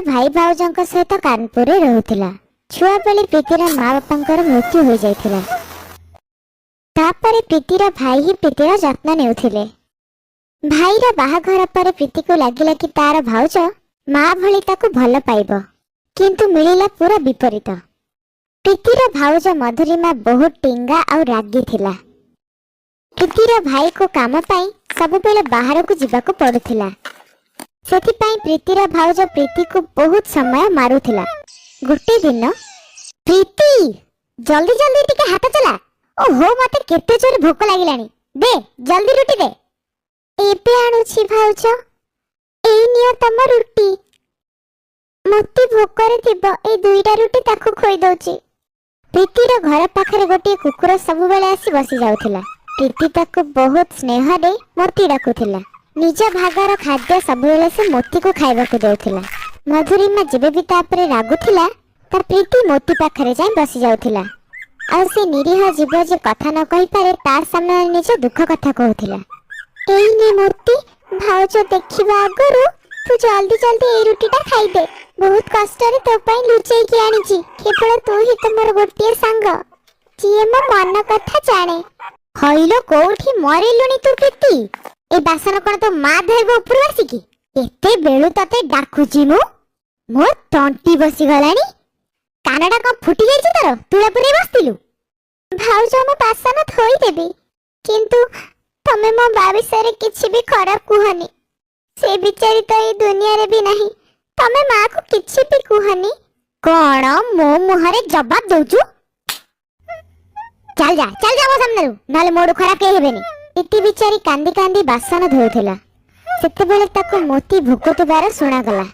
भाई भाउजों सहित कानपुर रहुथिला। छुआ बेले प्रीतिर माँ बापांकर मृत्यु हो जाइथिला। तापरे प्रीतिर भाई ही प्रीतिर जत्न नेउथिले। भाईर बाहाघर पर प्रीति को लागिला कि तार भाउज माँ भली ताकू भल पाइब, किंतु मिलिला पूरा विपरीत। प्रीतिर भाउज मधुरिमा बहुत टिंगा और रागी थिला। प्रीतिर भाई को काम पाई सबुबेले बाहर को जीवाको पड़ुथिला। सेथिपाई प्रीतिर भाउज प्रीति को बहुत समय मारुथिला। गोटे दिन प्रीति जल्दी जल्दी टिके हाथ चला। ओहो मते केते जोर भोक लागिलानी, दे जल्दी रुटी दे। एबे आणुछि भाउज, एई नियो तम रुटी। मते भोकरे थिबो ए दुईटा रुटी ताकू खोई दउछि। प्रीतिर घर पाखरे गोटे कुकुर सब बेले आसी बसी जाउथिला। प्रीति ताकू बहुत स्नेह दे मोती डाकुथिला। निज भागर खाद्य सब बेले से मोती को खाइबाकू देउथिला। मधुरिमा जेबे भी तापरे रागुथिला ता प्रीति मोती पाखरे जाई बसी जाउथिला। और से निरीह जीव जे कथा न कहि पारे तार सामने निज दुख कथा कहउथिला। एई ने मोती, भाउज देखिबा आगरु तू जल्दी जल्दी ए रुटीटा खाइ दे। बहुत कष्ट रे तो पई लुचेई कि आनिछि। केवल तू ही तमर गोटिए संग जिए मो मन कथा जाने। हइलो कोठी मरिलुनी तू प्रीति? ए बासन कोन तो मा धरबो ऊपर आसी कि? एते बेलु तते डाकुची मो तंटी बसी गलानी। कानडा को फुटी जाइछि तोर? तुला पुरे बसतिलु। भाउज मो बासन थोई देबी, किंतु तमे मो बा विषय किछि भी खराब कुहनी। से बिचारी तो ए दुनिया रे भी नहीं। तमे मां को किछि भी कुहनी। कोन मो मुहरे जवाब दउछु? चल जा मो सामने रु, नाले मोड़ खराब के हेबेनी। इति बिचारी कांदी कांदी बासन धोउथिला। सेते बेले ताको मोती भुकुतबार सुना गला।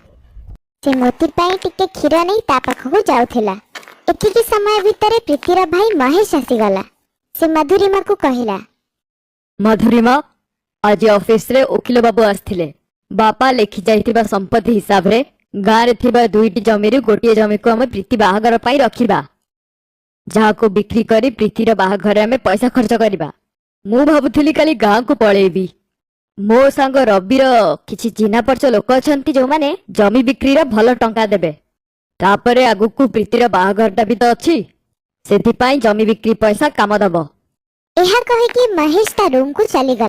से मोती पाई टिके क्षीर नहीं ता पाखको जाउथिला। एतिकी समय भितरे प्रीतिर भाई महेश आसी गला। से मधुरिमा को कहिला, मधुरिमा आज ऑफिस रे ओकिल बाबू आस्थिले। बापा लेखि जाइथिबा संपत्ति हिसाब रे गाँ रे थिबा दुईटी जमी रे गोटिए जमी को हम प्रीति बाहागर पाई रखिबा। जहा को बिक्री करी प्रीतिर बाहागर में पैसा खर्च करिबा। मु भाबुथिली काली गाँ को पळेबी। मो संग रबिर किछि चिन्हा परच लोक अछंती जो माने जमी बिक्री रे भल टंका देबे। तापरे आगु को प्रीतिर बाहागरटा भी तो अछि, सेथि पाई जमी बिक्री पैसा काम दबो। एहा कहि कि महेश ता रूम को चली गला।